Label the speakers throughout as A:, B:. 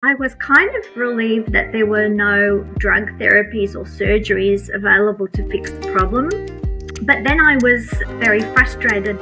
A: I was kind of relieved that there were no drug therapies or surgeries available to fix the problem. But then I was very frustrated.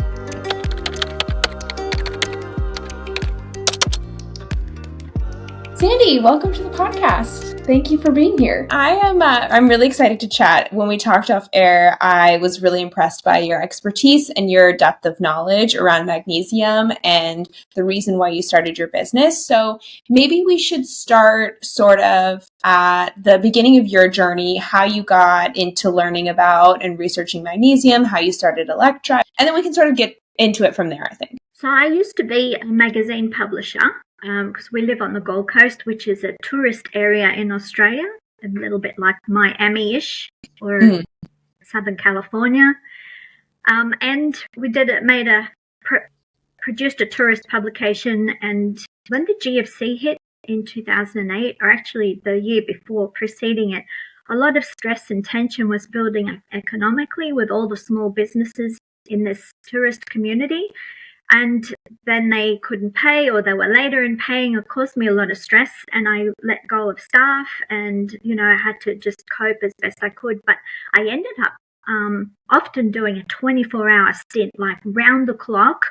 B: Sandy, welcome to the podcast. Thank you for being here. I'm really excited to chat. When we talked off air, I was really impressed by your expertise and your depth of knowledge around magnesium and the reason why you started your business. So maybe we should start sort of at the beginning of your journey, how you got into learning about and researching magnesium, how you started Elektra, and then we can sort of get into it from there, I think.
A: So I used to be a magazine publisher. Because we live on the Gold Coast, which is a tourist area in Australia, a little bit like Miami-ish or Southern California. And we produced a tourist publication. And when the GFC hit in 2008, or actually the year before preceding it, a lot of stress and tension was building economically with all the small businesses in this tourist community. And then they couldn't pay, or they were later in paying. It caused me a lot of stress, and I let go of staff, and I had to just cope as best I could. But I ended up often doing a 24-hour stint, like round the clock,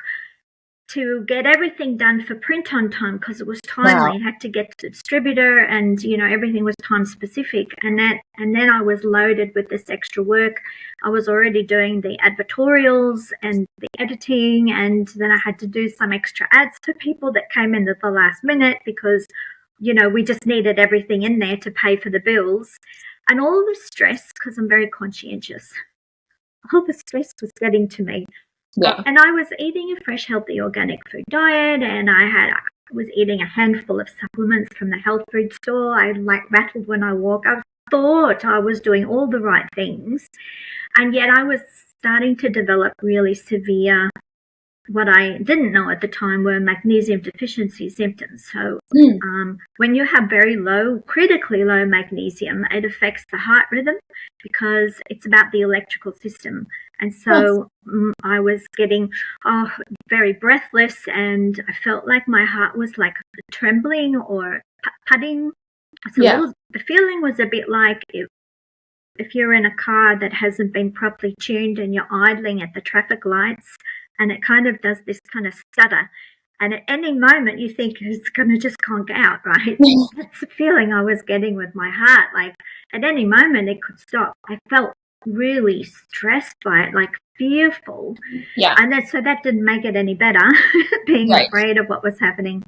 A: to get everything done for print on time, because it was timely. Wow. I had to get to the distributor, and everything was time specific. And then I was loaded with this extra work. I was already doing the advertorials and the editing, and then I had to do some extra ads for people that came in at the last minute, because we just needed everything in there to pay for the bills. And all the stress, because I'm very conscientious, all the stress was getting to me. Yeah. And I was eating a fresh, healthy, organic food diet, and I was eating a handful of supplements from the health food store. I rattled when I walk. I thought I was doing all the right things, and yet I was starting to develop really severe, what I didn't know at the time were magnesium deficiency symptoms. So when you have very low, critically low magnesium, it affects the heart rhythm, because it's about the electrical system. And so I was getting very breathless, and I felt like my heart was like trembling or putting. So the feeling was a bit like if you're in a car that hasn't been properly tuned and you're idling at the traffic lights, and it kind of does this kind of stutter. And at any moment you think it's going to just conk out, right? That's the feeling I was getting with my heart. Like at any moment it could stop. I felt really stressed by it, like fearful. Yeah. And so that didn't make it any better, being afraid of what was happening.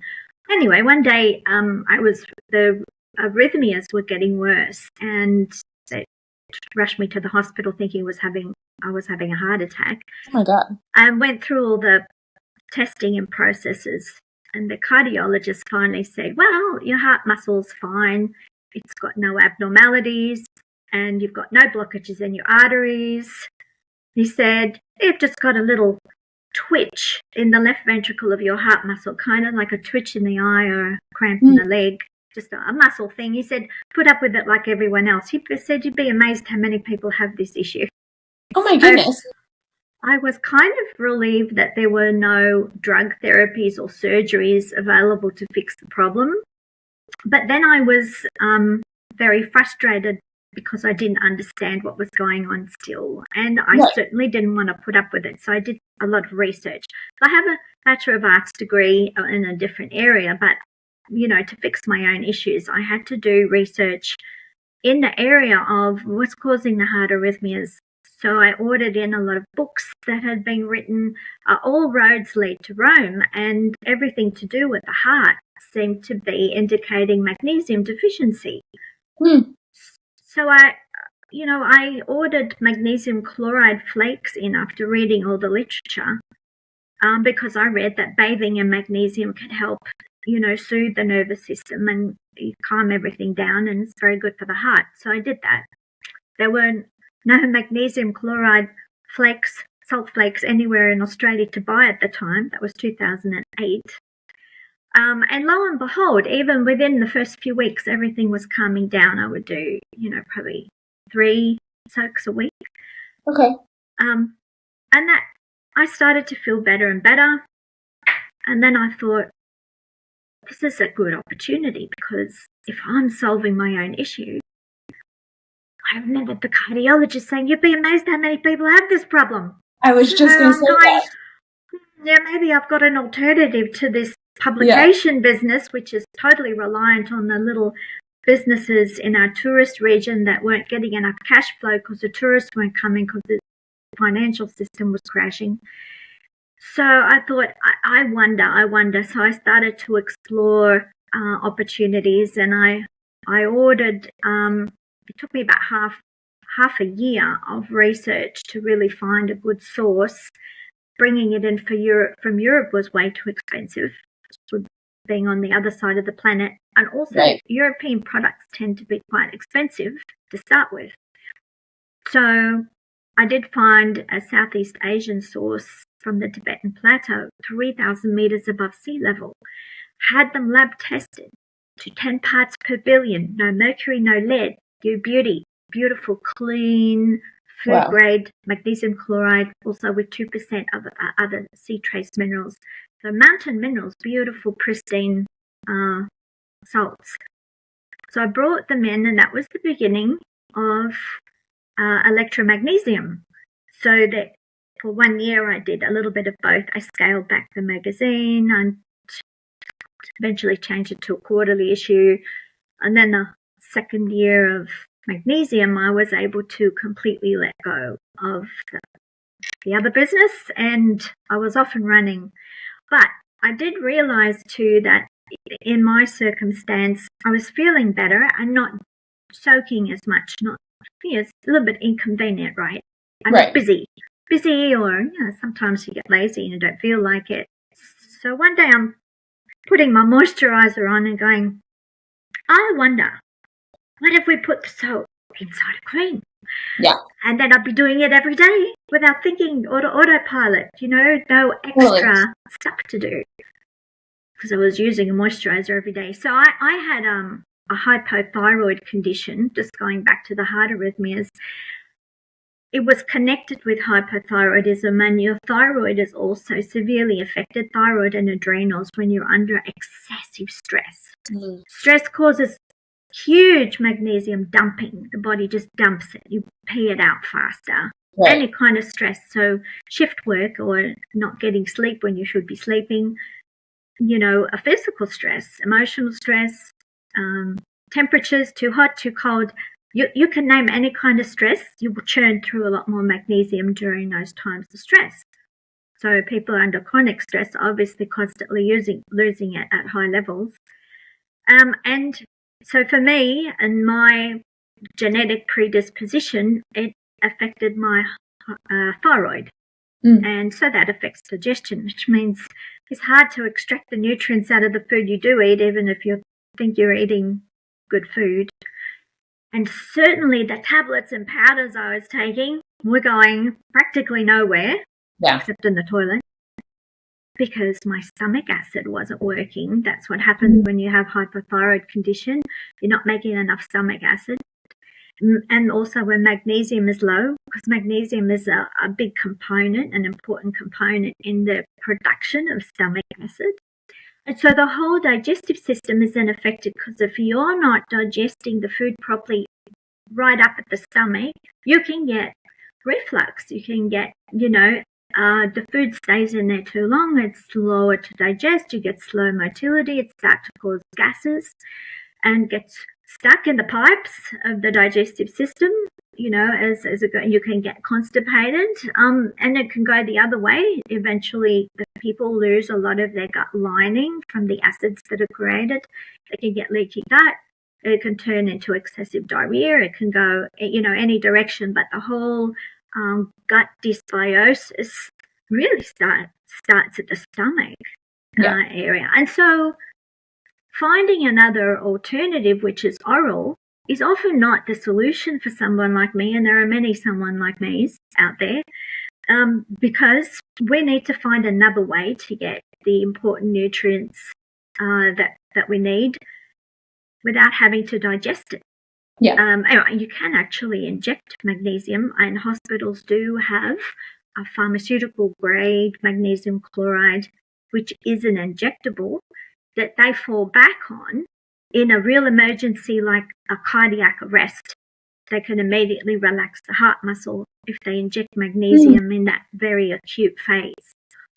A: Anyway, one day the arrhythmias were getting worse, and they rushed me to the hospital thinking I was having a heart attack.
B: Oh my God.
A: I went through all the testing and processes, and the cardiologist finally said, well, your heart muscle's fine. It's got no abnormalities, and you've got no blockages in your arteries. He said, you've just got a little twitch in the left ventricle of your heart muscle, kind of like a twitch in the eye or a cramp in the leg. Just a muscle thing. He said, put up with it like everyone else. He said, you'd be amazed how many people have this issue.
B: Oh my goodness.
A: I was kind of relieved that there were no drug therapies or surgeries available to fix the problem. But then I was very frustrated, because I didn't understand what was going on still. And I certainly didn't want to put up with it. So I did a lot of research. I have a Bachelor of Arts degree in a different area, but to fix my own issues, I had to do research in the area of what's causing the heart arrhythmias. So I ordered in a lot of books that had been written. All roads lead to Rome, and everything to do with the heart seemed to be indicating magnesium deficiency. So I ordered magnesium chloride flakes in after reading all the literature, because I read that bathing in magnesium could help soothe the nervous system and calm everything down, and it's very good for the heart. So I did that. There were no magnesium chloride flakes, salt flakes, anywhere in Australia to buy at the time. That was 2008. And lo and behold, even within the first few weeks, everything was calming down. I would do, probably 3 soaks a week.
B: Okay.
A: And that I started to feel better and better. And then I thought, this is a good opportunity, because if I'm solving my own issue, I remember the cardiologist saying, you'd be amazed how many people have this problem.
B: I was just going to say that.
A: Yeah, maybe I've got an alternative to this publication business, which is totally reliant on the little businesses in our tourist region that weren't getting enough cash flow because the tourists weren't coming because the financial system was crashing. So I thought, I wonder. So I started to explore opportunities, and I ordered, it took me about half a year of research to really find a good source. Bringing it in from Europe was way too expensive, with being on the other side of the planet. And also European products tend to be quite expensive to start with. So I did find a Southeast Asian source from the Tibetan Plateau, 3,000 meters above sea level. Had them lab tested to 10 parts per billion, no mercury, no lead, beauty, beautiful, clean, food-grade magnesium chloride, also with 2% of other sea trace minerals. So mountain minerals, beautiful, pristine salts. So I brought them in, and that was the beginning of Elektra Magnesium. So that for 1 year I did a little bit of both. I scaled back the magazine and eventually changed it to a quarterly issue. And then the second year of magnesium, I was able to completely let go of the other business, and I was off and running. But I did realize too that in my circumstance, I was feeling better and not soaking as much. It's a little bit inconvenient, right? I was busy, or sometimes you get lazy and you don't feel like it. So one day I'm putting my moisturizer on and going, I wonder, what if we put the soap inside a cream?
B: Yeah.
A: And then I'd be doing it every day without thinking, autopilot, no extra stuff to do. Because I was using a moisturizer every day. So I had a hypothyroid condition, just going back to the heart arrhythmias. It was connected with hypothyroidism, and your thyroid is also severely affected, thyroid and adrenals, when you're under excessive stress. Mm-hmm. Stress causes huge magnesium dumping. The body just dumps it. You pee it out faster. Right. Any kind of stress. So shift work or not getting sleep when you should be sleeping, a physical stress, emotional stress, temperatures, too hot, too cold. You can name any kind of stress. You will churn through a lot more magnesium during those times of stress. So people under chronic stress are obviously constantly losing it at high levels. And so for me and my genetic predisposition, it affected my thyroid. And so that affects digestion, which means it's hard to extract the nutrients out of the food you do eat, even if you think you're eating good food. And certainly the tablets and powders I was taking were going practically nowhere, except in the toilet, because my stomach acid wasn't working. That's what happens when you have hypothyroid condition. You're not making enough stomach acid. And also when magnesium is low, because magnesium is a big component, an important component in the production of stomach acid. And so the whole digestive system is then affected, because if you're not digesting the food properly right up at the stomach, you can get reflux. You can get, the food stays in there too long. It's slower to digest. You get slow motility. It starts to cause gases and gets stuck in the pipes of the digestive system, as you can get constipated, and it can go the other way. Eventually, the people lose a lot of their gut lining from the acids that are created. They can get leaky gut. It can turn into excessive diarrhea. It can go, any direction, but the whole gut dysbiosis really starts at the stomach area. And so finding another alternative, which is oral, is often not the solution for someone like me, and there are many someone like me's out there, because we need to find another way to get the important nutrients that we need without having to digest it. Anyway, you can actually inject magnesium, and hospitals do have a pharmaceutical grade magnesium chloride, which is an injectable. that they fall back on in a real emergency like a cardiac arrest. They can immediately relax the heart muscle if they inject magnesium in that very acute phase.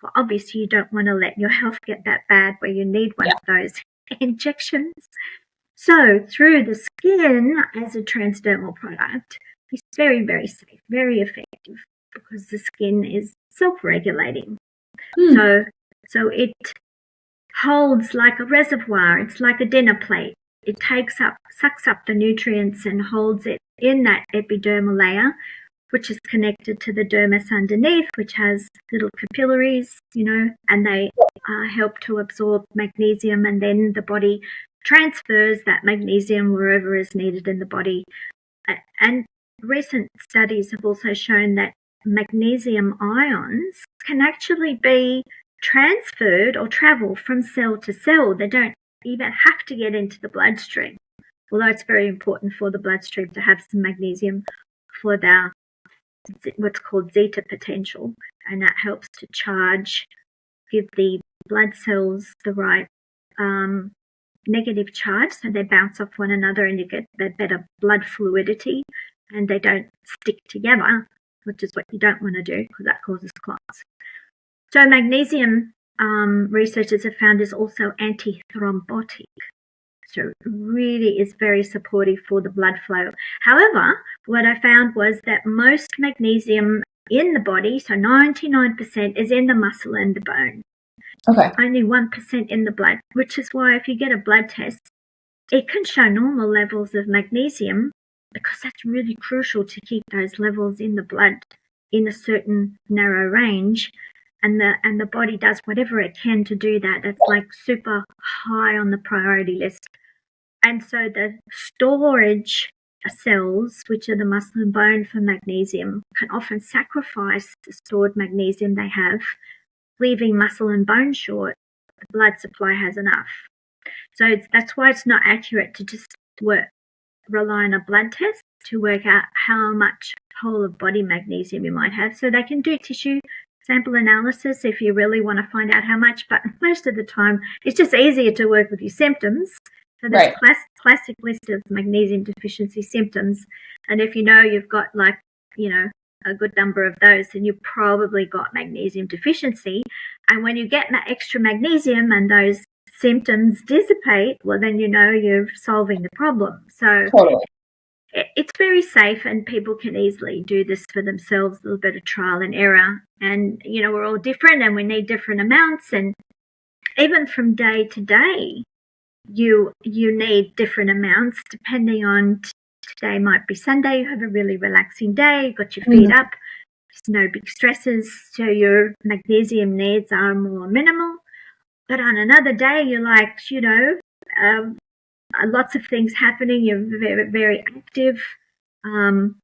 A: Well, obviously, you don't want to let your health get that bad where you need one of those injections. So through the skin as a transdermal product, it's very, very safe, very effective, because the skin is self-regulating. So it holds like a reservoir. It's like a dinner plate. It sucks up the nutrients and holds it in that epidermal layer, which is connected to the dermis underneath, which has little capillaries, and they help to absorb magnesium, and then the body transfers that magnesium wherever is needed in the body. And recent studies have also shown that magnesium ions can actually be transferred or travel from cell to cell. They don't even have to get into the bloodstream, although it's very important for the bloodstream to have some magnesium for what's called zeta potential, and that helps to give the blood cells the right negative charge, so they bounce off one another and you get the better blood fluidity and they don't stick together, which is what you don't want to do because that causes clots. So magnesium, researchers have found, is also anti-thrombotic. So it really is very supportive for the blood flow. However, what I found was that most magnesium in the body, so 99%, is in the muscle and the bone.
B: Okay.
A: Only 1% in the blood, which is why if you get a blood test, it can show normal levels of magnesium, because that's really crucial to keep those levels in the blood in a certain narrow range. And the body does whatever it can to do that. It's like super high on the priority list. And so the storage cells, which are the muscle and bone for magnesium, can often sacrifice the stored magnesium they have, leaving muscle and bone short. The blood supply has enough. So that's why it's not accurate to just rely on a blood test to work out how much whole of body magnesium you might have. So they can do tissue sample analysis if you really want to find out how much, but most of the time it's just easier to work with your symptoms. So there's a classic list of magnesium deficiency symptoms, and if you've got a good number of those, then you've probably got magnesium deficiency. And when you get extra magnesium and those symptoms dissipate, well, then you're solving the problem. So it's very safe, and people can easily do this for themselves, a little bit of trial and error. And, we're all different and we need different amounts. And even from day to day, you need different amounts depending on, today might be Sunday, you have a really relaxing day, you've got your feet up, there's no big stresses, so your magnesium needs are more minimal. But on another day, you're like, lots of things happening, you're very, very active, and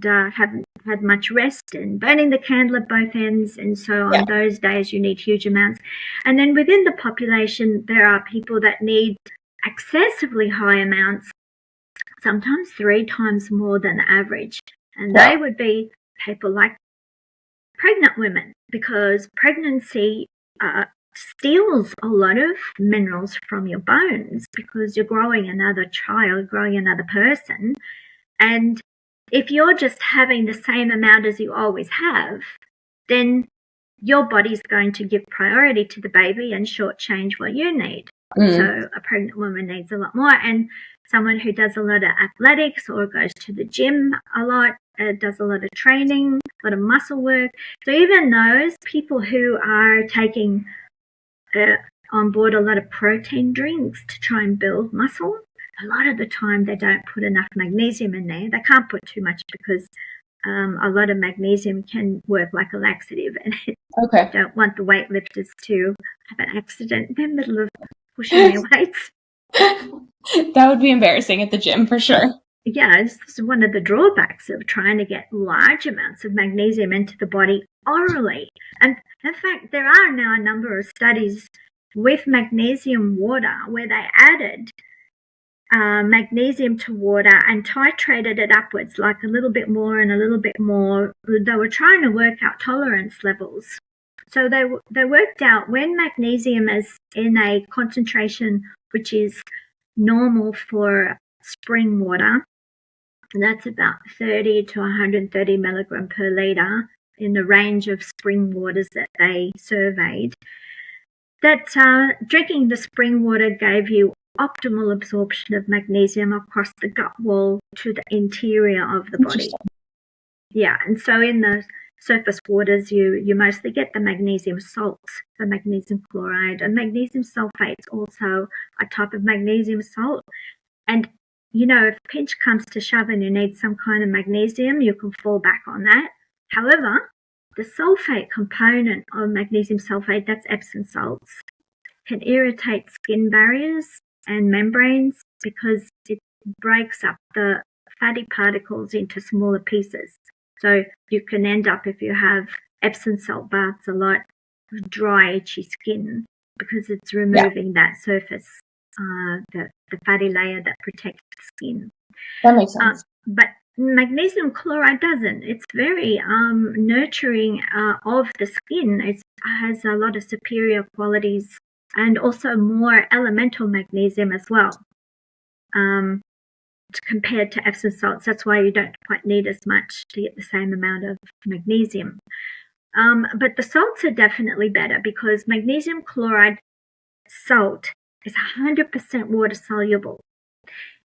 A: haven't had much rest and burning the candle at both ends. And so on those days, you need huge amounts. And then within the population, there are people that need excessively high amounts, sometimes 3 times more than the average. And they would be people like pregnant women, because pregnancy steals a lot of minerals from your bones, because you're growing another child, growing another person. And if you're just having the same amount as you always have, then your body's going to give priority to the baby and shortchange what you need. So a pregnant woman needs a lot more, and someone who does a lot of athletics or goes to the gym a lot, does a lot of training, a lot of muscle work. So even those people who are taking on board a lot of protein drinks to try and build muscle, a lot of the time they don't put enough magnesium in there. They can't put too much because a lot of magnesium can work like a laxative, and you don't want the weightlifters to have an accident in the middle of pushing their weights.
B: That would be embarrassing at the gym for sure.
A: Yeah, this is one of the drawbacks of trying to get large amounts of magnesium into the body orally. And in fact, there are now a number of studies with magnesium water where they added magnesium to water and titrated it upwards, like a little bit more and a little bit more. They were trying to work out tolerance levels. So they worked out when magnesium is in a concentration which is normal for spring water, and that's about 30 to 130 milligram per litre in the range of spring waters that they surveyed, that drinking the spring water gave you optimal absorption of magnesium across the gut wall to the interior of the body. Yeah, and so in the surface waters, you mostly get the magnesium salts, the magnesium chloride, and magnesium sulfate's also a type of magnesium salt. And, you know, if pinch comes to shove and you need some kind of magnesium, you can fall back on that. However, the sulfate component of magnesium sulfate, that's Epsom salts, can irritate skin barriers and membranes because it breaks up the fatty particles into smaller pieces. So you can end up, if you have Epsom salt baths a lot, with dry, itchy skin because it's removing that surface, the fatty layer that protects the skin.
B: That makes sense.
A: But magnesium chloride doesn't. It's very nurturing of the skin. It has a lot of superior qualities and also more elemental magnesium as well. Compared to Epsom salts. That's why you don't quite need as much to get the same amount of magnesium. But the salts are definitely better because magnesium chloride salt is 100% water soluble.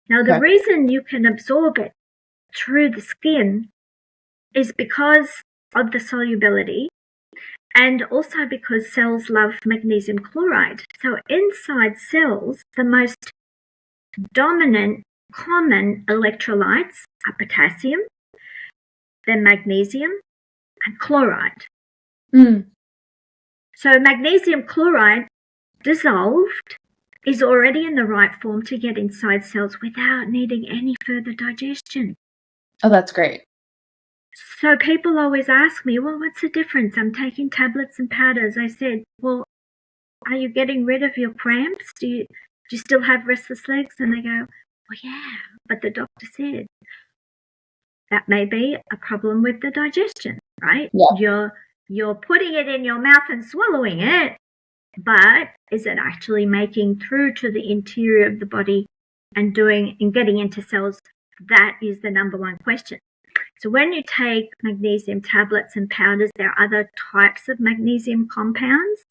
A: Now, the reason you can absorb it through the skin is because of the solubility and also because cells love magnesium chloride. So inside cells, the most dominant common electrolytes are potassium, then magnesium, and chloride. So magnesium chloride dissolved is already in the right form to get inside cells without needing any further digestion.
B: Oh, that's great.
A: So people always ask me, well, what's the difference? I'm taking tablets and powders. I said, well, are you getting rid of your cramps? Do you still have restless legs? And they go, well, yeah, but the doctor said that may be a problem with the digestion, right? Yeah. You're putting it in your mouth and swallowing it, but is it actually making through to the interior of the body and getting into cells? That is the number one question. So when you take magnesium tablets and powders, there are other types of magnesium compounds.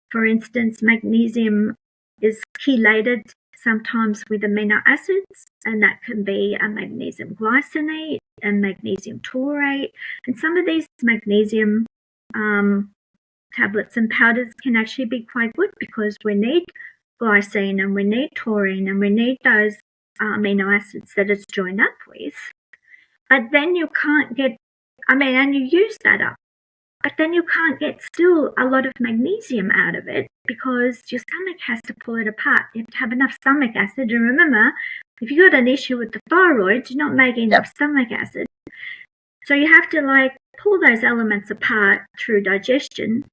A: For instance, magnesium is chelated sometimes with amino acids, and that can be a magnesium glycinate and magnesium taurate. And some of these magnesium tablets and powders can actually be quite good because we need glycine and we need taurine and we need those amino acids that it's joined up with. But then you can't get, and you use that up, but then you can't get still a lot of magnesium out of it because your stomach has to pull it apart. You have to have enough stomach acid. And remember, if you've got an issue with the thyroid, you're not making enough stomach acid. So you have to pull those elements apart through digestion.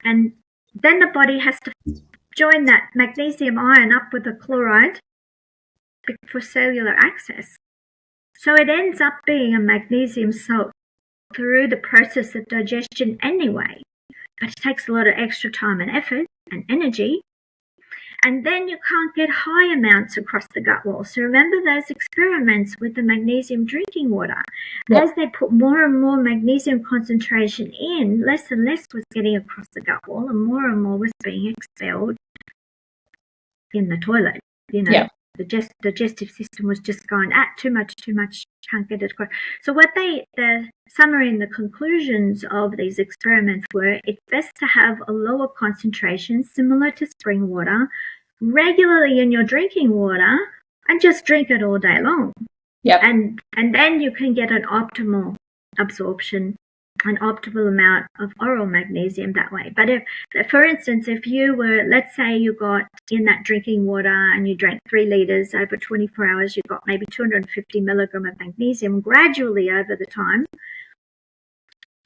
A: And then the body has to join that magnesium ion up with the chloride for cellular access. So it ends up being a magnesium salt through the process of digestion anyway, but it takes a lot of extra time and effort and energy, and then you can't get high amounts across the gut wall. So remember those experiments with the magnesium drinking water. As they put more and more magnesium concentration in, less and less was getting across the gut wall and more was being expelled in the toilet, The digestive system was just going, too much, can't get it across. So the summary and the conclusions of these experiments were, it's best to have a lower concentration, similar to spring water, regularly in your drinking water, and just drink it all day long. And then you can get an optimal absorption, an optimal amount of oral magnesium that way. But for instance, if you were, let's say you got in that drinking water and you drank 3 liters over 24 hours, you got maybe 250 milligram of magnesium gradually over the time,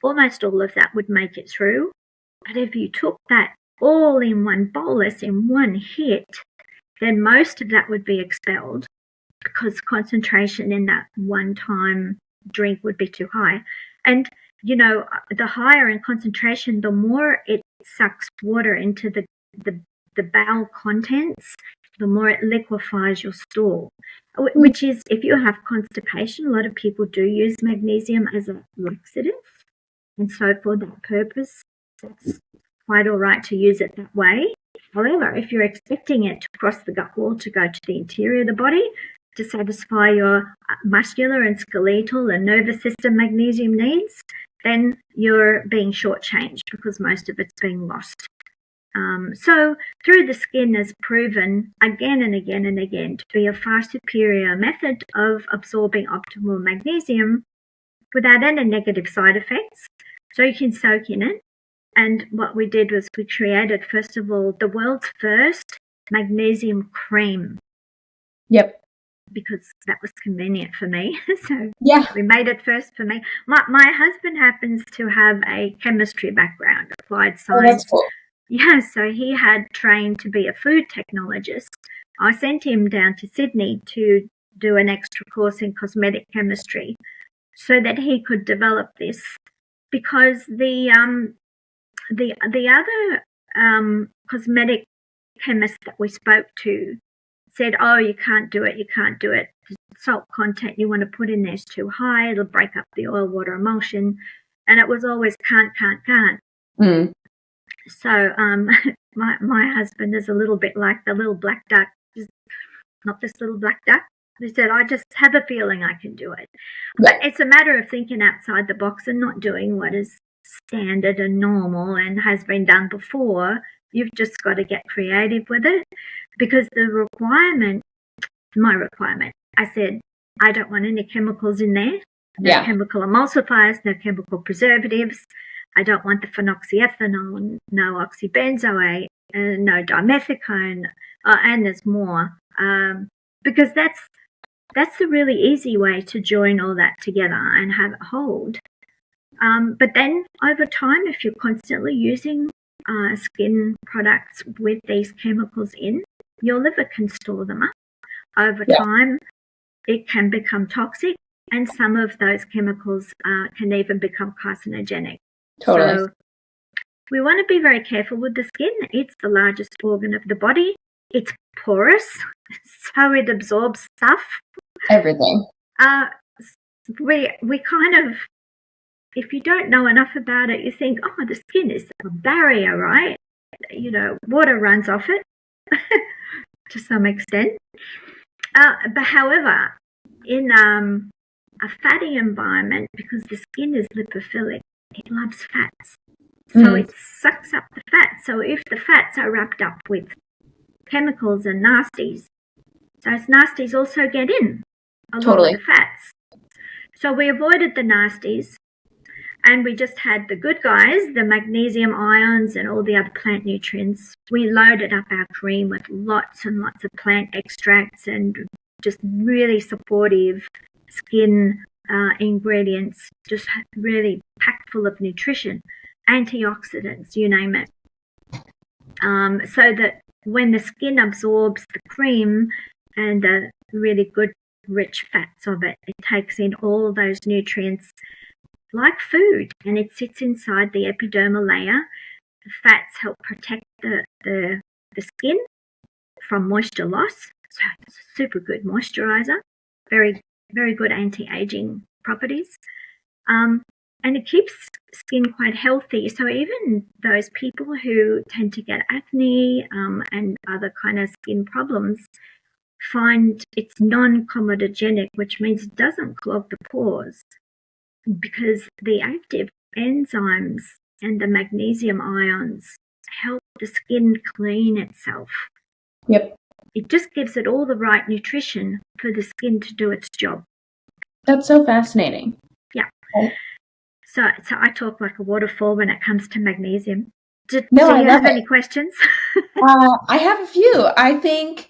A: almost all of that would make it through. But if you took that all in one bolus, in one hit, then most of that would be expelled because concentration in that one-time drink would be too high. And the higher in concentration, the more it sucks water into the bowel contents, the more it liquefies your stool, which is, if you have constipation, a lot of people do use magnesium as a laxative. And so for that purpose, that's quite all right to use it that way. However, if you're expecting it to cross the gut wall to go to the interior of the body to satisfy your muscular and skeletal and nervous system magnesium needs, then you're being shortchanged because most of it's being lost. So through the skin is proven again and again and again to be a far superior method of absorbing optimal magnesium without any negative side effects. So you can soak in it. And what we did was we created, first of all, the world's first magnesium cream.
B: Yep.
A: Because that was convenient for me. So
B: yeah,
A: we made it first for me. My husband happens to have a chemistry background, applied science.
B: Oh, that's cool.
A: Yeah, so he had trained to be a food technologist. I sent him down to Sydney to do an extra course in cosmetic chemistry so that he could develop this, because the other cosmetic chemist that we spoke to said, oh, you can't do it. The salt content you want to put in there is too high. It'll break up the oil-water emulsion. And it was always can't.
B: Mm.
A: So my husband is a little bit like the little black duck, not this little black duck. He said, I just have a feeling I can do it. But it's a matter of thinking outside the box and not doing what is standard and normal and has been done before. You've just got to get creative with it, because my requirement, I said, I don't want any chemicals in there. No chemical emulsifiers, no chemical preservatives. I don't want the phenoxyethanol, no oxybenzoate, no dimethicone, and there's more, because that's a really easy way to join all that together and have it hold. But then over time, if you're constantly using skin products with these chemicals in, your liver can store them up. Over time, it can become toxic, and some of those chemicals can even become carcinogenic.
B: Totally.
A: So we want to be very careful with the skin. It's the largest organ of the body. It's porous, so it absorbs stuff.
B: Everything.
A: We kind of, if you don't know enough about it, you think, oh, the skin is a barrier, right? You know, water runs off it to some extent. But however, in a fatty environment, because the skin is lipophilic, it loves fats. So it sucks up the fat. So if the fats are wrapped up with chemicals and nasties, those nasties also get in along with the fats. So we avoided the nasties, and we just had the good guys, the magnesium ions and all the other plant nutrients. We loaded up our cream with lots and lots of plant extracts and just really supportive skin ingredients, just really packed full of nutrition, antioxidants, you name it. So that when the skin absorbs the cream and the really good rich fats of it, it takes in all those nutrients like food, and it sits inside the epidermal layer. The fats help protect the skin from moisture loss. So it's a super good moisturizer, very, very good anti-aging properties. And it keeps skin quite healthy. So even those people who tend to get acne and other kind of skin problems find it's non-comedogenic, which means it doesn't clog the pores, because the active enzymes and the magnesium ions help the skin clean itself.
B: Yep.
A: It just gives it all the right nutrition for the skin to do its job.
B: That's so fascinating.
A: Yeah. Okay. So I talk like a waterfall when it comes to magnesium. Do you have any questions?
B: I have a few. I think,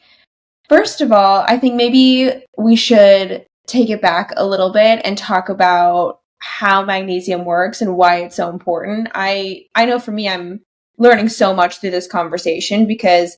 B: first of all, maybe we should take it back a little bit and talk about how magnesium works and why it's so important. I know for me, I'm learning so much through this conversation because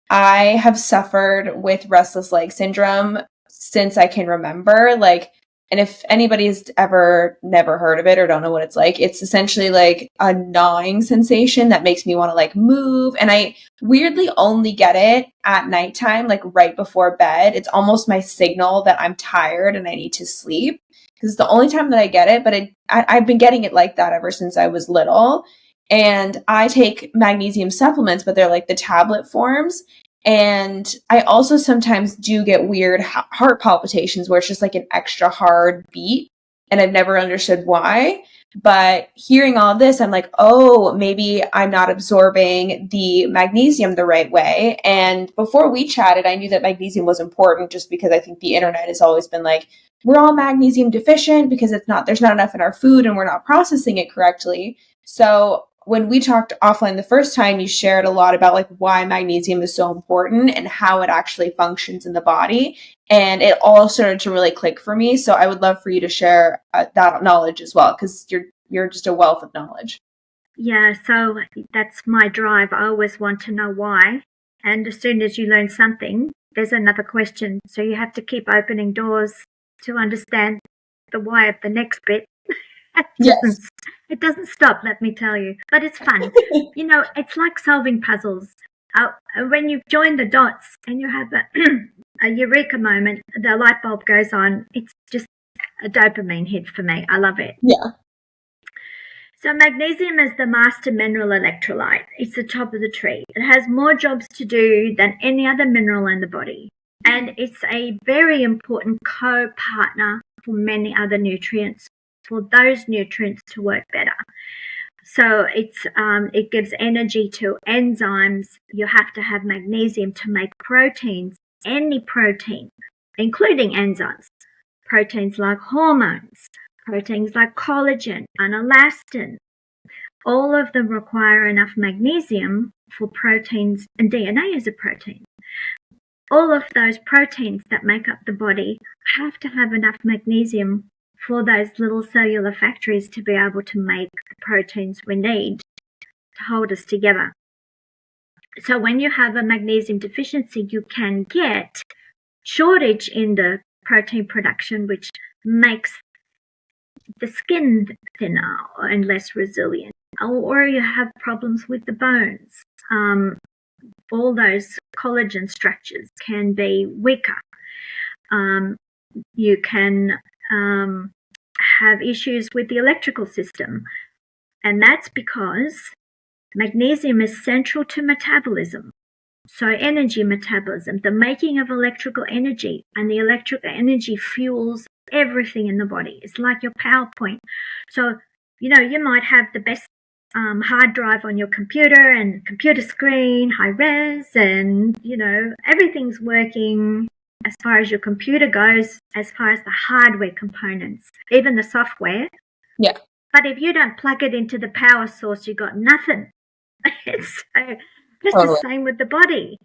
B: I have suffered with restless leg syndrome since I can remember. Like, And if anybody's ever never heard of it or don't know what it's like, it's essentially like a gnawing sensation that makes me want to like move. And I weirdly only get it at nighttime, like right before bed. It's almost my signal that I'm tired and I need to sleep, because it's the only time that I get it. But I've been getting it like that ever since I was little. And I take magnesium supplements, but they're like the tablet forms. And I also sometimes do get weird heart palpitations where it's just like an extra hard beat. And I've never understood why. But hearing all this, I'm like, oh, maybe I'm not absorbing the magnesium the right way. And before we chatted, I knew that magnesium was important just because I think the internet has always been like, we're all magnesium deficient because there's not enough in our food and we're not processing it correctly. So when we talked offline the first time, you shared a lot about like why magnesium is so important and how it actually functions in the body. And it all started to really click for me. So I would love for you to share that knowledge as well, because you're just a wealth of knowledge.
A: Yeah, so that's my drive. I always want to know why. And as soon as you learn something, there's another question. So you have to keep opening doors to understand the why of the next bit.
B: Yes.
A: It doesn't stop, let me tell you. But it's fun. It's like solving puzzles. When you join the dots and you have a eureka moment, the light bulb goes on. It's just a dopamine hit for me. I love it.
B: Yeah.
A: So magnesium is the master mineral electrolyte. It's the top of the tree. It has more jobs to do than any other mineral in the body. And it's a very important co-partner for many other nutrients, for those nutrients to work better. So it gives energy to enzymes. You have to have magnesium to make proteins, any protein, including enzymes. Proteins like hormones, proteins like collagen and elastin. All of them require enough magnesium for proteins, and DNA is a protein. All of those proteins that make up the body have to have enough magnesium for those little cellular factories to be able to make the proteins we need to hold us together. So when you have a magnesium deficiency, you can get shortage in the protein production, which makes the skin thinner and less resilient, or you have problems with the bones. All those collagen structures can be weaker. You can have issues with the electrical system, and that's because magnesium is central to metabolism. So energy metabolism, the making of electrical energy, and the electrical energy fuels everything in the body. It's like your PowerPoint. So, you might have the best hard drive on your computer and computer screen, high res, and, everything's working as far as your computer goes, as far as the hardware components, even the software.
B: Yeah.
A: But if you don't plug it into the power source, you got nothing. It's the same with the body.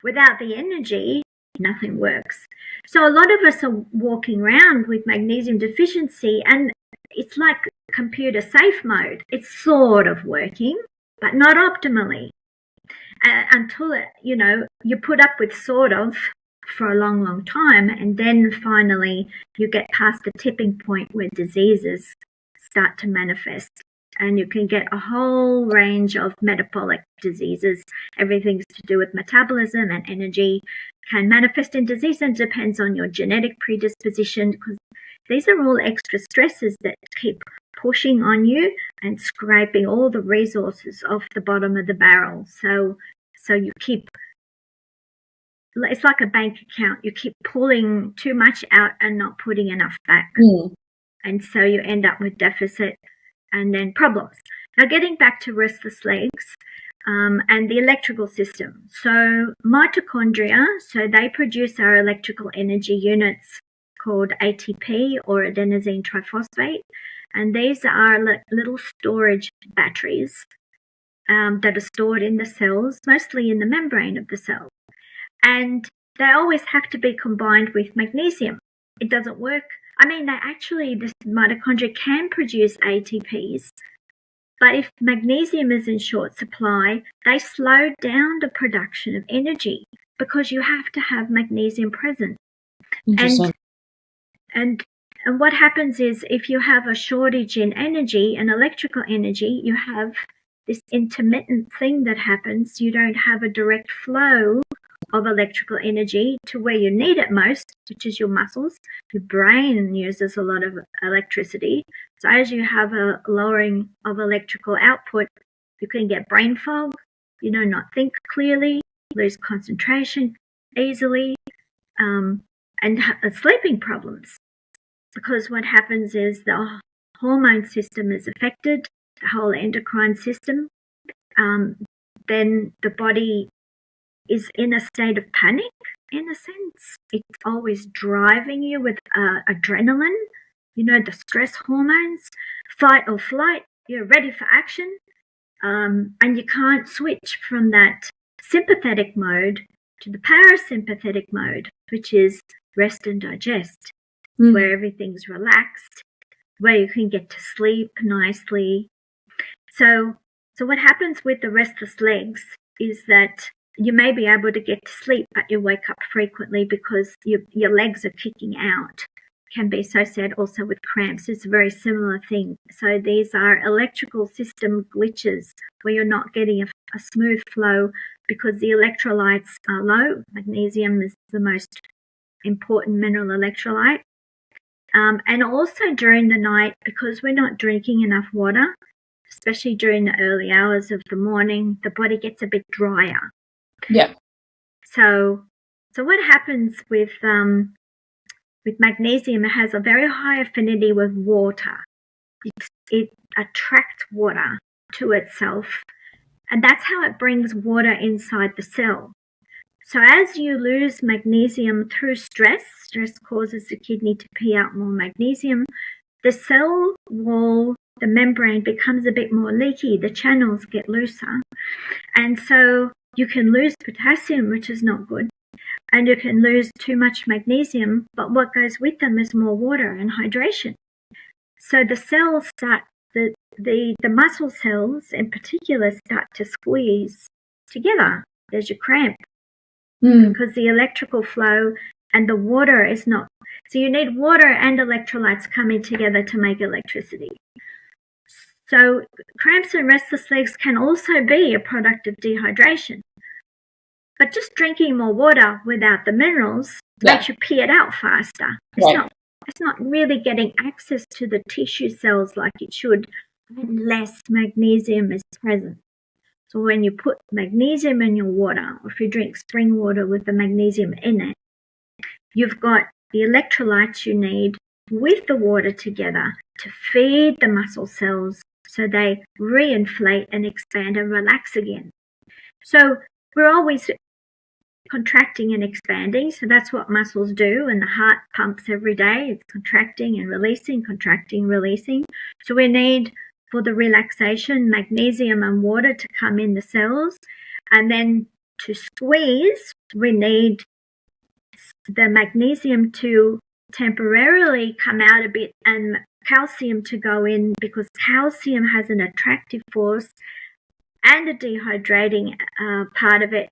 A: Without the energy, nothing works. So a lot of us are walking around with magnesium deficiency, and it's like computer safe mode. It's sort of working, but not optimally. Until, you put up with sort of for a long, long time, and then finally you get past the tipping point where diseases start to manifest. And you can get a whole range of metabolic diseases. Everything's to do with metabolism and energy can manifest in disease, and depends on your genetic predisposition, because these are all extra stresses that keep pushing on you and scraping all the resources off the bottom of the barrel. So you keep, it's like a bank account. You keep pulling too much out and not putting enough back. And so you end up with deficit and then problems. Now, getting back to restless legs and the electrical system. So mitochondria, so they produce our electrical energy units called ATP, or adenosine triphosphate. And these are little storage batteries that are stored in the cells, mostly in the membrane of the cell. And they always have to be combined with magnesium. It doesn't work. I mean, the mitochondria can produce ATPs, but if magnesium is in short supply, they slow down the production of energy because you have to have magnesium present. And And what happens is if you have a shortage in energy and electrical energy, you have this intermittent thing that happens. You don't have a direct flow of electrical energy to where you need it most, which is your muscles. Your brain uses a lot of electricity. So as you have a lowering of electrical output, you can get brain fog, not think clearly, lose concentration easily, and sleeping problems. Because what happens is the hormone system is affected, the whole endocrine system. Then the body is in a state of panic, in a sense. It's always driving you with adrenaline, the stress hormones, fight or flight. You're ready for action, and you can't switch from that sympathetic mode to the parasympathetic mode, which is rest and digest, where everything's relaxed, where you can get to sleep nicely. So what happens with the restless legs is that you may be able to get to sleep, but you wake up frequently because your legs are kicking out. Can be associated also with cramps. It's a very similar thing. So these are electrical system glitches where you're not getting a smooth flow because the electrolytes are low. Magnesium is the most important mineral electrolyte. And also during the night, because we're not drinking enough water, especially during the early hours of the morning, the body gets a bit drier.
B: Yeah.
A: So what happens with magnesium? It has a very high affinity with water. It attracts water to itself, and that's how it brings water inside the cell. So as you lose magnesium through stress causes the kidney to pee out more magnesium. The cell wall, the membrane becomes a bit more leaky. The channels get looser. And so you can lose potassium, which is not good. And you can lose too much magnesium, but what goes with them is more water and hydration. So the cells start, the muscle cells in particular start to squeeze together. There's your cramp. Because the electrical flow and the water is not. So you need water and electrolytes coming together to make electricity. So cramps and restless legs can also be a product of dehydration. But just drinking more water without the minerals makes you pee it out faster. It's not really getting access to the tissue cells like it should unless magnesium is present. So when you put magnesium in your water, or if you drink spring water with the magnesium in it, you've got the electrolytes you need with the water together to feed the muscle cells so they reinflate and expand and relax again. So we're always contracting and expanding. So that's what muscles do, and the heart pumps every day. It's contracting and releasing, contracting, releasing. So we need, for the relaxation, magnesium and water to come in the cells. And then to squeeze, we need the magnesium to temporarily come out a bit and calcium to go in, because calcium has an attractive force and a dehydrating part of it.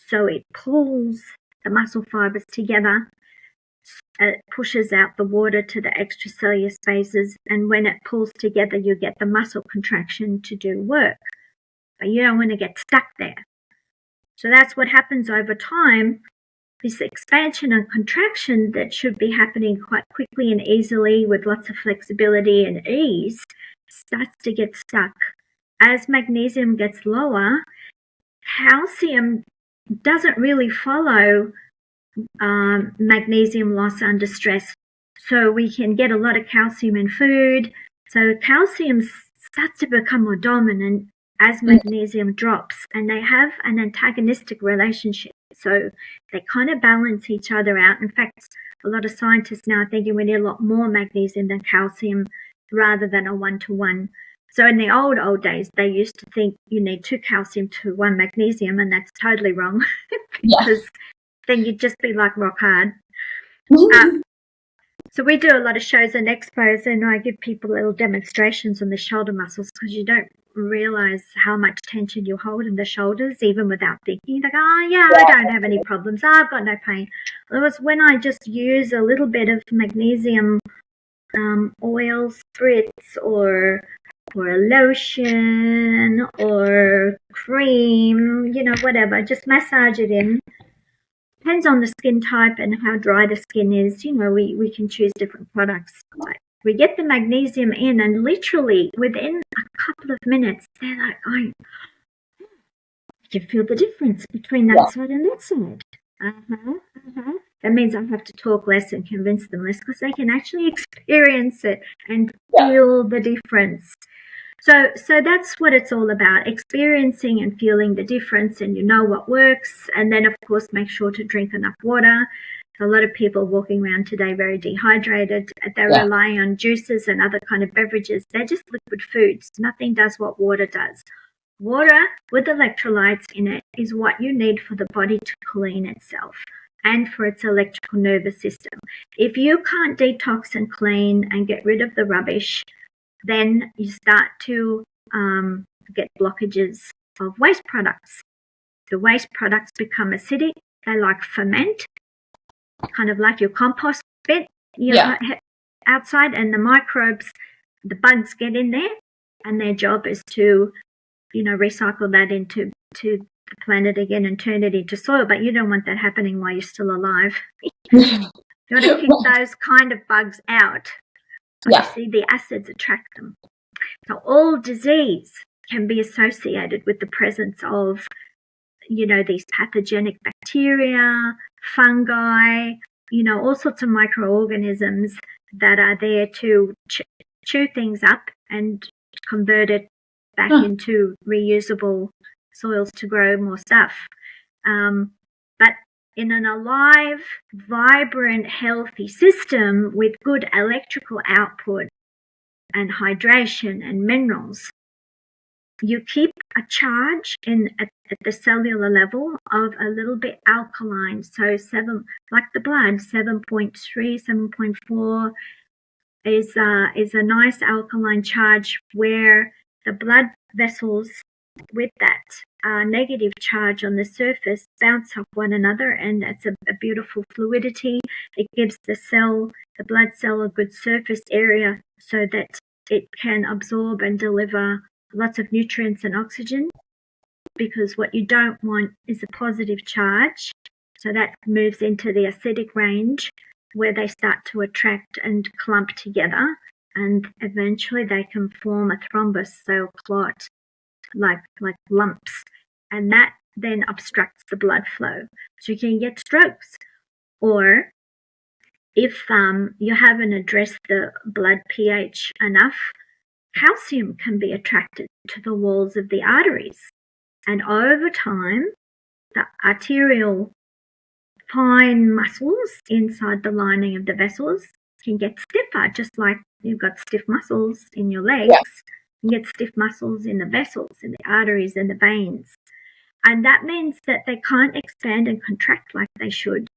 A: So it pulls the muscle fibers together. It pushes out the water to the extracellular spaces, and when it pulls together, you get the muscle contraction to do work. But you don't want to get stuck there. So that's what happens over time. This expansion and contraction that should be happening quite quickly and easily with lots of flexibility and ease starts to get stuck. As magnesium gets lower, calcium doesn't really follow magnesium loss under stress. So we can get a lot of calcium in food. So calcium starts to become more dominant as magnesium drops, and they have an antagonistic relationship. So they kind of balance each other out. In fact, a lot of scientists now are thinking we need a lot more magnesium than calcium rather than a 1-to-1. So in the old days, they used to think you need 2 calcium to 1 magnesium, and that's totally wrong because then you'd just be like rock hard. So we do a lot of shows and expos, and I give people little demonstrations on the shoulder muscles, because you don't realize how much tension you hold in the shoulders even without thinking. Like, I don't have any problems. I've got no pain. Whereas when I just use a little bit of magnesium oil spritz or a lotion or cream, whatever. Just massage it in. Depends on the skin type and how dry the skin is. We can choose different products. But we get the magnesium in, and literally within a couple of minutes, they're like, oh, you can feel the difference between that side and that side. That means I have to talk less and convince them less, because they can actually experience it and feel the difference. So that's what it's all about, experiencing and feeling the difference, and what works. And then, of course, make sure to drink enough water. A lot of people walking around today very dehydrated. They're relying on juices and other kind of beverages. They're just liquid foods. Nothing does what water does. Water with electrolytes in it is what you need for the body to clean itself and for its electrical nervous system. If you can't detox and clean and get rid of the rubbish, then you start to get blockages of waste products. The waste products become acidic. They ferment, kind of like your compost bit outside, and the microbes, the bugs get in there, and their job is to recycle that into the planet again and turn it into soil. But you don't want that happening while you're still alive. You want to keep those kind of bugs out. See, the acids attract them. So all disease can be associated with the presence of, these pathogenic bacteria, fungi, all sorts of microorganisms that are there to chew things up and convert it back into reusable soils to grow more stuff. But in an alive, vibrant, healthy system with good electrical output and hydration and minerals, you keep a charge at the cellular level of a little bit alkaline. So 7, like the blood, 7.3, 7.4 is a nice alkaline charge, where the blood vessels with that negative charge on the surface bounce off one another, and it's a beautiful fluidity. It gives the blood cell a good surface area so that it can absorb and deliver lots of nutrients and oxygen, because what you don't want is a positive charge. So that moves into the acidic range, where they start to attract and clump together, and eventually they can form a thrombus, so clot, like lumps, and that then obstructs the blood flow. So you can get strokes. Or if you haven't addressed the blood pH enough, calcium can be attracted to the walls of the arteries. And over time, the arterial fine muscles inside the lining of the vessels can get stiffer, just like you've got stiff muscles in your legs. You get stiff muscles in the vessels, in the arteries and the veins. And that means that they can't expand and contract like they should.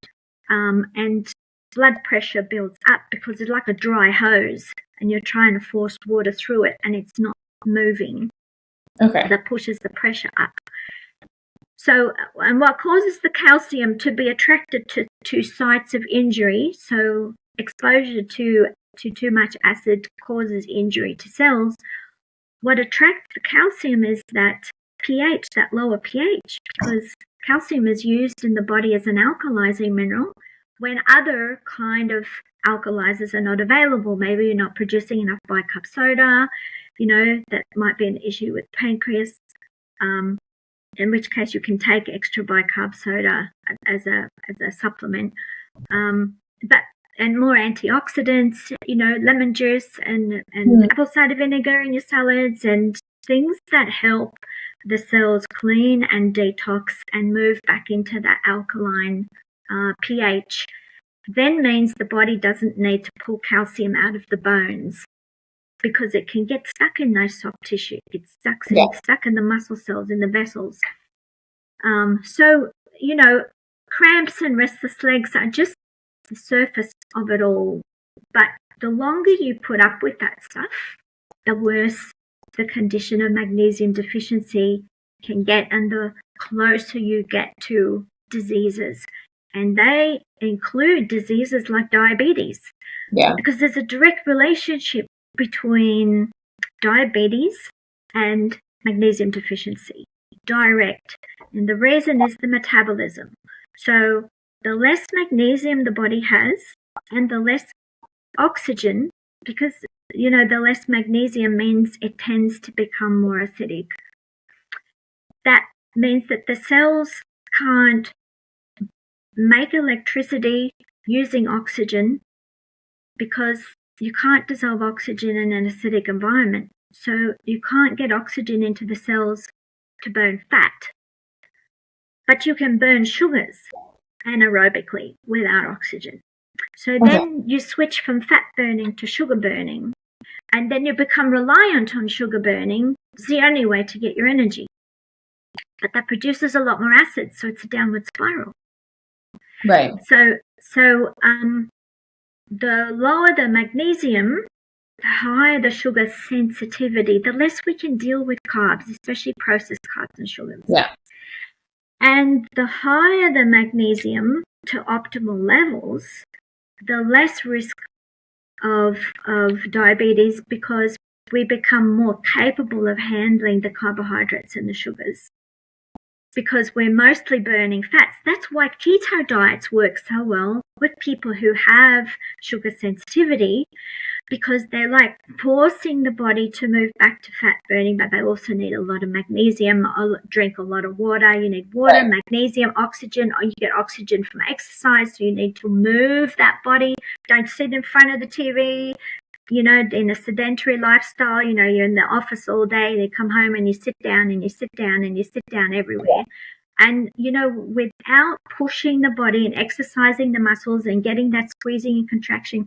A: And blood pressure builds up because it's like a dry hose, and you're trying to force water through it and it's not moving. That pushes the pressure up. So, and what causes the calcium to be attracted to sites of injury? So exposure to too much acid causes injury to cells. What attracts the calcium is that pH, that lower pH, because calcium is used in the body as an alkalizing mineral when other kind of alkalizers are not available. Maybe you're not producing enough bicarb soda, that might be an issue with pancreas, in which case you can take extra bicarb soda as a supplement. And more antioxidants, lemon juice and apple cider vinegar in your salads, and things that help the cells clean and detox and move back into that alkaline pH, then means the body doesn't need to pull calcium out of the bones, because it can get stuck in those soft tissue. It's stuck in the muscle cells, in the vessels. So, cramps and restless legs are just the surface of it all. But the longer you put up with that stuff, the worse the condition of magnesium deficiency can get, and the closer you get to diseases. and they include diseases like diabetes.
B: Yeah.
A: Because there's a direct relationship between diabetes and magnesium deficiency. Direct. And the reason is the metabolism. So the less magnesium the body has and the less oxygen, because, the less magnesium means it tends to become more acidic. That means that the cells can't make electricity using oxygen because you can't dissolve oxygen in an acidic environment. So you can't get oxygen into the cells to burn fat. But you can burn sugars anaerobically without oxygen. So then you switch from fat burning to sugar burning, and then you become reliant on sugar burning. It's the only way to get your energy. But that produces a lot more acid, so it's a downward spiral.
B: Right.
A: So the lower the magnesium, the higher the sugar sensitivity, the less we can deal with carbs, especially processed carbs and sugars.
B: Yeah.
A: And the higher the magnesium to optimal levels, the less risk of diabetes, because we become more capable of handling the carbohydrates and the sugars, because we're mostly burning fats. That's why keto diets work so well with people who have sugar sensitivity, because they're like forcing the body to move back to fat burning, but they also need a lot of magnesium, drink a lot of water. You need water, magnesium, oxygen, or you get oxygen from exercise, so you need to move that body. Don't sit in front of the TV, in a sedentary lifestyle. You're in the office all day, you come home and you sit down and you sit down and you sit down everywhere. And, without pushing the body and exercising the muscles and getting that squeezing and contraction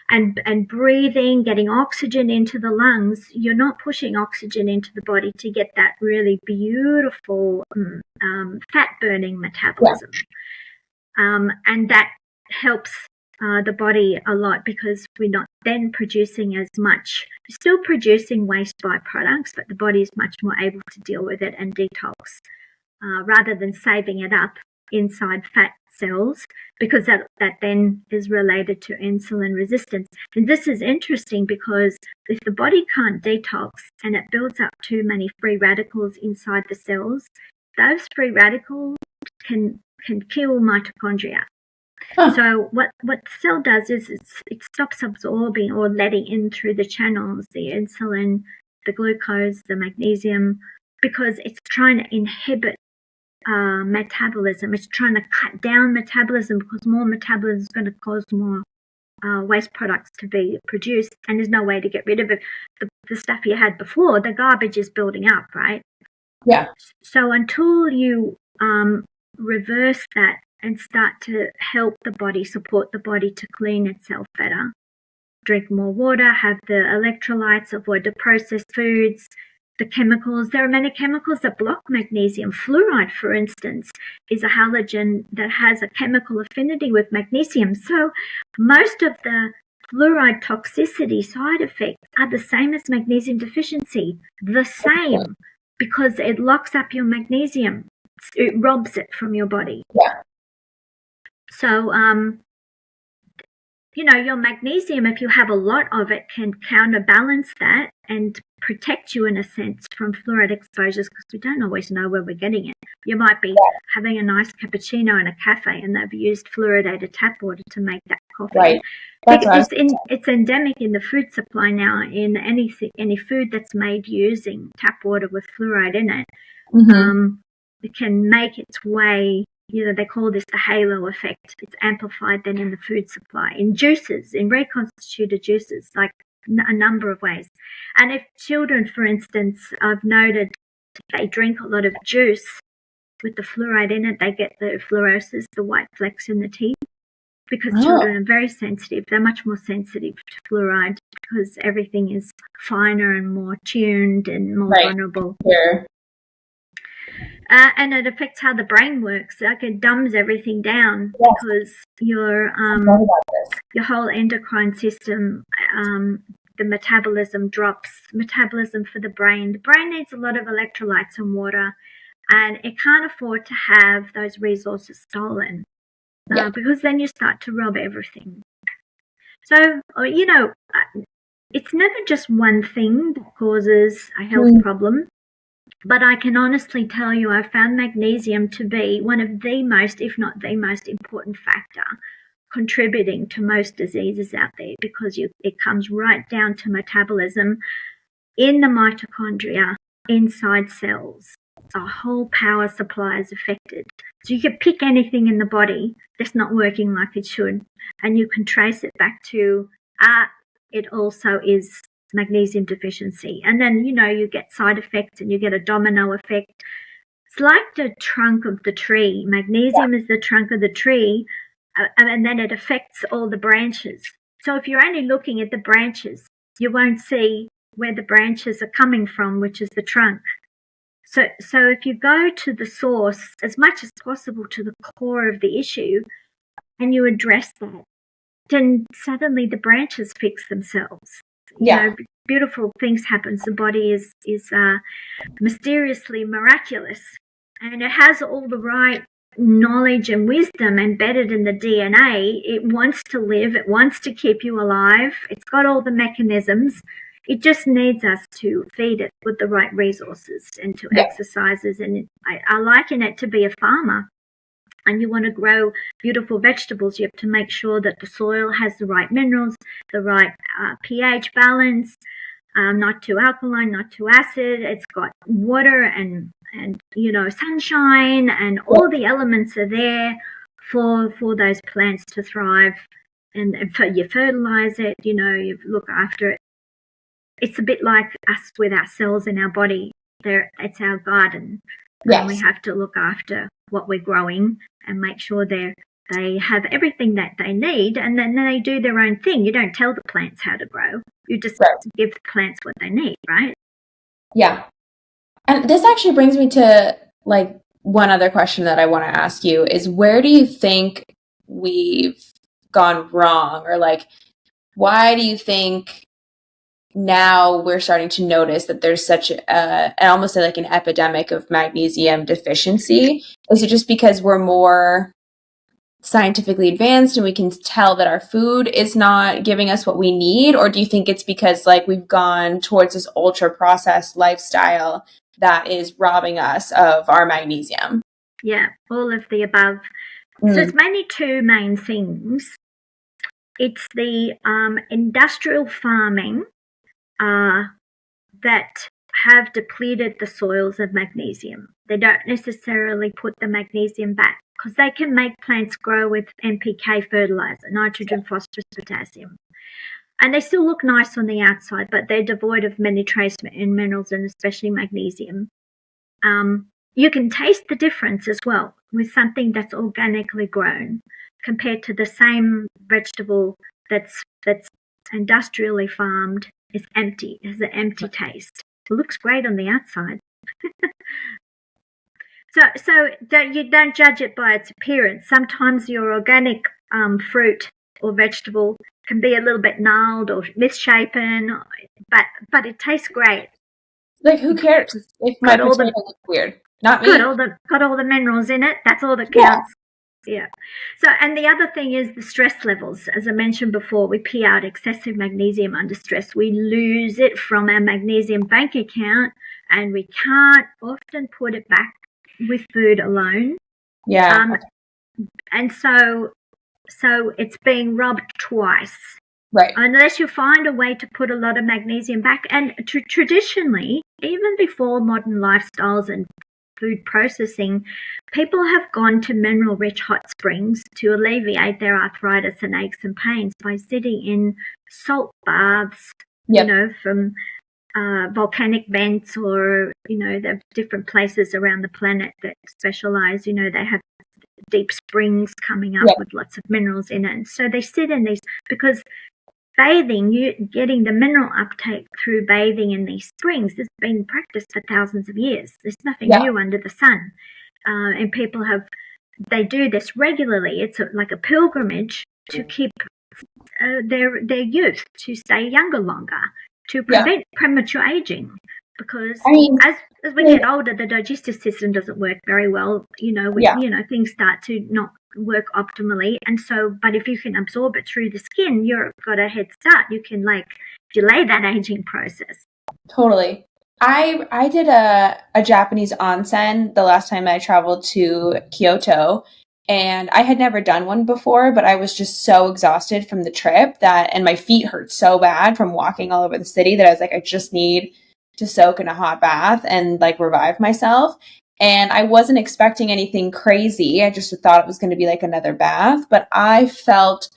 A: and breathing, getting oxygen into the lungs, you're not pushing oxygen into the body to get that really beautiful fat-burning metabolism. And that helps the body a lot, because we're not then producing as much. We're still producing waste byproducts, but the body is much more able to deal with it and detox. Rather than saving it up inside fat cells, because that then is related to insulin resistance. And this is interesting, because if the body can't detox and it builds up too many free radicals inside the cells, those free radicals can kill mitochondria. So what the cell does is it stops absorbing or letting in through the channels the insulin, the glucose, the magnesium, because it's trying to inhibit metabolism. It's trying to cut down metabolism, because more metabolism is going to cause more waste products to be produced, and there's no way to get rid of it. The stuff you had before, the garbage is building up, right?
B: Yeah.
A: So until you reverse that and start to help the body, support the body to clean itself better, drink more water, have the electrolytes, avoid the processed foods, the chemicals. There are many chemicals that block magnesium. Fluoride, for instance, is a halogen that has a chemical affinity with magnesium. So most of the fluoride toxicity side effects are the same as magnesium deficiency. The same, because it locks up your magnesium. It robs it from your body.
B: Yeah.
A: So, your magnesium, if you have a lot of it, can counterbalance that and protect you in a sense from fluoride exposures, because we don't always know where we're getting it. You might be having a nice cappuccino in a cafe and they've used fluoridated tap water to make that coffee.
B: Right.
A: It's endemic in the food supply now. In any food that's made using tap water with fluoride in it, it can make its way. They call this the halo effect. It's amplified then in the food supply, in juices, in reconstituted juices, like a number of ways. And if children, for instance, I've noted they drink a lot of juice with the fluoride in it, they get the fluorosis, the white flecks in the teeth, because children are very sensitive. They're much more sensitive to fluoride, because everything is finer and more tuned and more vulnerable.
B: Sure.
A: And it affects how the brain works. Like, it dumbs everything down, because your whole endocrine system, the metabolism drops. Metabolism for the brain. The brain needs a lot of electrolytes and water, and it can't afford to have those resources stolen. because then you start to rob everything. So, it's never just one thing that causes a health problem. But I can honestly tell you I've found magnesium to be one of the most, if not the most important factor contributing to most diseases out there, because it comes right down to metabolism in the mitochondria, inside cells. Our whole power supply is affected. So you can pick anything in the body that's not working like it should, and you can trace it back to, it also is magnesium deficiency. And then, you get side effects and you get a domino effect. It's like the trunk of the tree. Magnesium is the trunk of the tree, and then it affects all the branches. So if you're only looking at the branches, you won't see where the branches are coming from, which is the trunk. So if you go to the source as much as possible, to the core of the issue, and you address that, then suddenly the branches fix themselves. Beautiful things happen. The body is mysteriously miraculous, and it has all the right knowledge and wisdom embedded in the DNA. It wants to live. It wants to keep you alive. It's got all the mechanisms. It just needs us to feed it with the right resources and to exercises. And I liken it to be a farmer. And you want to grow beautiful vegetables, you have to make sure that the soil has the right minerals, the right pH balance, not too alkaline, not too acid. It's got water and sunshine, and all the elements are there for those plants to thrive. And you fertilize it, you look after it. It's a bit like us with our cells in our body. It's our garden.
B: Yes.
A: And we have to look after what we're growing and make sure they have everything that they need, and then they do their own thing. You don't tell the plants how to grow. You just give the plants what they need, right?
B: Yeah. And this actually brings me to one other question that I want to ask you is, where do you think we've gone wrong, or why do you think now we're starting to notice that there's such almost like an epidemic of magnesium deficiency? Is it just because we're more scientifically advanced and we can tell that our food is not giving us what we need? Or do you think it's because we've gone towards this ultra processed lifestyle that is robbing us of our magnesium?
A: Yeah, all of the above. So it's mainly two main things. It's the industrial farming that have depleted the soils of magnesium. They don't necessarily put the magnesium back, because they can make plants grow with NPK fertilizer, nitrogen, phosphorus, potassium. And they still look nice on the outside, but they're devoid of many trace minerals, and especially magnesium. You can taste the difference as well with something that's organically grown compared to the same vegetable that's industrially farmed. It's empty. It has an empty taste. It looks great on the outside. So you don't judge it by its appearance. Sometimes your organic fruit or vegetable can be a little bit gnarled or misshapen, but it tastes great.
B: Who cares if my potato looks weird? Not me.
A: Got all the minerals in it. That's all that counts. Yeah. So, and the other thing is the stress levels. As I mentioned before, we pee out excessive magnesium under stress. We lose it from our magnesium bank account, and we can't often put it back with food alone.
B: Yeah.
A: And so it's being robbed twice.
B: Right.
A: Unless you find a way to put a lot of magnesium back. And traditionally, even before modern lifestyles and food processing, people have gone to mineral-rich hot springs to alleviate their arthritis and aches and pains by sitting in salt baths, from volcanic vents, or, the different places around the planet that specialize, they have deep springs coming up with lots of minerals in it. And so they sit in these, because bathing, getting the mineral uptake through bathing in these springs has been practiced for thousands of years. There's nothing new under the sun. And people they do this regularly. It's like a pilgrimage to keep their youth, to stay younger longer, to prevent premature aging. Because as we get older, the digestive system doesn't work very well. Things start to not work optimally. And so, but if you can absorb it through the skin, you've got a head start. You can like delay that aging process.
B: Totally. I did a Japanese onsen the last time I traveled to Kyoto, and I had never done one before, but I was just so exhausted from the trip and my feet hurt so bad from walking all over the city that I was like, I just need to soak in a hot bath and like revive myself. And I wasn't expecting anything crazy. I just thought it was going to be like another bath, but I felt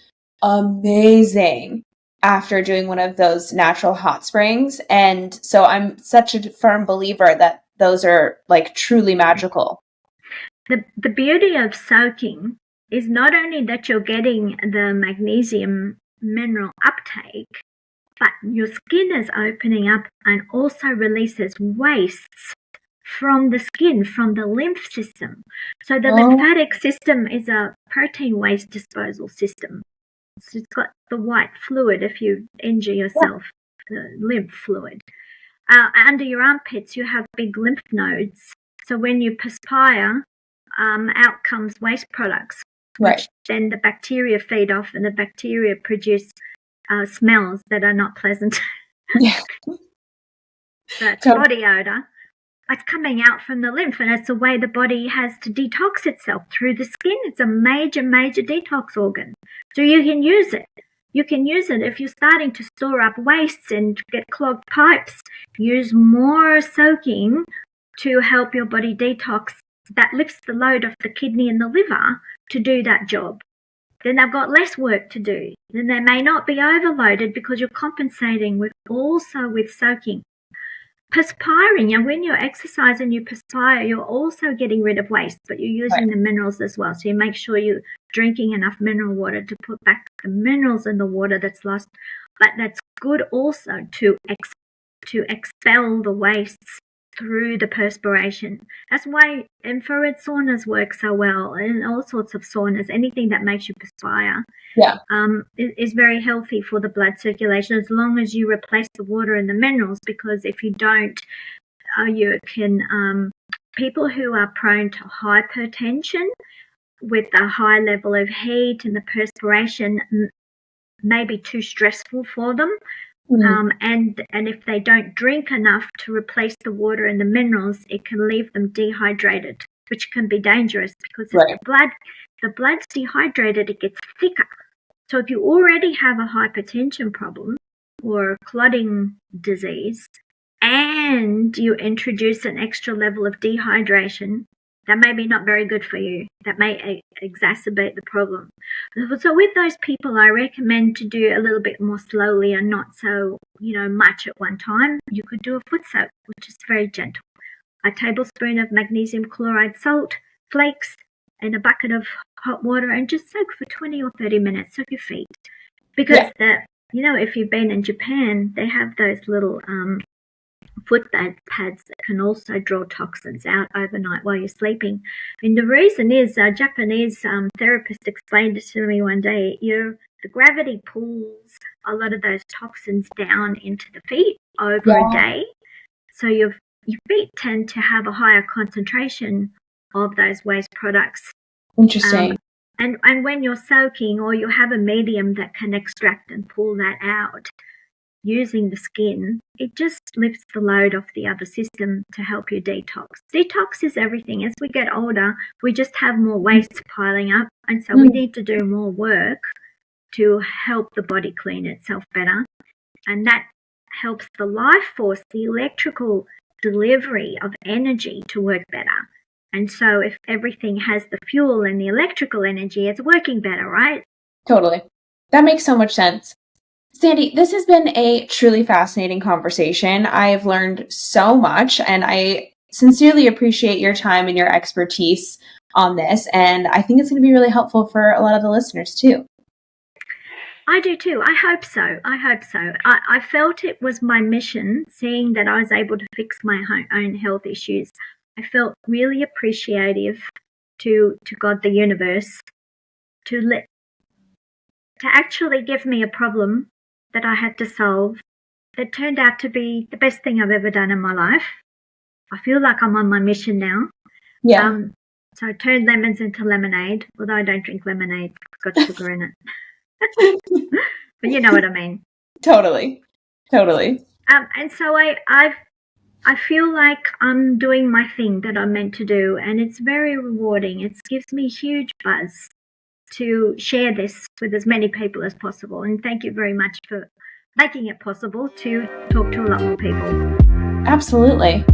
B: amazing after doing one of those natural hot springs. And so I'm such a firm believer that those are like truly magical.
A: The beauty of soaking is not only that you're getting the magnesium mineral uptake, but your skin is opening up and also releases wastes from the skin, from the lymph system. So the lymphatic system is a protein waste disposal system. So it's got the white fluid if you injure yourself, the lymph fluid. Under your armpits, you have big lymph nodes. So when you perspire, out comes waste products, which then the bacteria feed off, and the bacteria produce smells that are not pleasant.
B: Yeah.
A: That's body odor. It's coming out from the lymph, and it's the way the body has to detox itself through the skin. It's a major, major detox organ. So you can use it. You can use it if you're starting to store up wastes and get clogged pipes. Use more soaking to help your body detox. That lifts the load off the kidney and the liver to do that job. Then they've got less work to do. Then they may not be overloaded because you're compensating with soaking. Perspiring, and when you're exercising, you perspire, you're also getting rid of waste, but you're using the minerals as well. So you make sure you're drinking enough mineral water to put back the minerals in the water that's lost. But that's good also to expel the wastes through the perspiration. That's why infrared saunas work so well, and all sorts of saunas. Anything that makes you perspire is very healthy for the blood circulation, as long as you replace the water and the minerals, because if you don't, you can people who are prone to hypertension with a high level of heat and the perspiration may be too stressful for them. And if they don't drink enough to replace the water and the minerals, it can leave them dehydrated, which can be dangerous because if the blood's dehydrated, it gets thicker. So if you already have a hypertension problem or clotting disease and you introduce an extra level of dehydration, that may be not very good for you. That may exacerbate the problem. So with those people, I recommend to do a little bit more slowly and not so, much at one time. You could do a foot soak, which is very gentle. A tablespoon of magnesium chloride salt flakes in a bucket of hot water and just soak for 20 or 30 minutes. Soak your feet. Because if you've been in Japan, they have those little foot pads that can also draw toxins out overnight while you're sleeping. And the reason is a Japanese therapist explained it to me one day. The gravity pulls a lot of those toxins down into the feet over a day. So your feet tend to have a higher concentration of those waste products.
B: Interesting.
A: And when you're soaking, or you have a medium that can extract and pull that out, using the skin, it just lifts the load off the other system to help you detox. Detox is everything. As we get older, we just have more waste piling up, and so we need to do more work to help the body clean itself better. And that helps the life force, the electrical delivery of energy to work better. And so if everything has the fuel and the electrical energy, it's working better, right?
B: Totally. That makes so much sense. Sandy, this has been a truly fascinating conversation. I've learned so much, and I sincerely appreciate your time and your expertise on this. And I think it's going to be really helpful for a lot of the listeners too.
A: I do too. I hope so. I felt it was my mission, seeing that I was able to fix my own health issues. I felt really appreciative to God, the universe, to actually give me a problem that I had to solve that turned out to be the best thing I've ever done in my life. I feel like I'm on my mission now.
B: Yeah.
A: So I turned lemons into lemonade, although I don't drink lemonade. It's got sugar in it. But you know what I mean.
B: Totally.
A: And so I feel like I'm doing my thing that I'm meant to do, and it's very rewarding. It gives me huge buzz to share this with as many people as possible. And thank you very much for making it possible to talk to a lot more people.
B: Absolutely.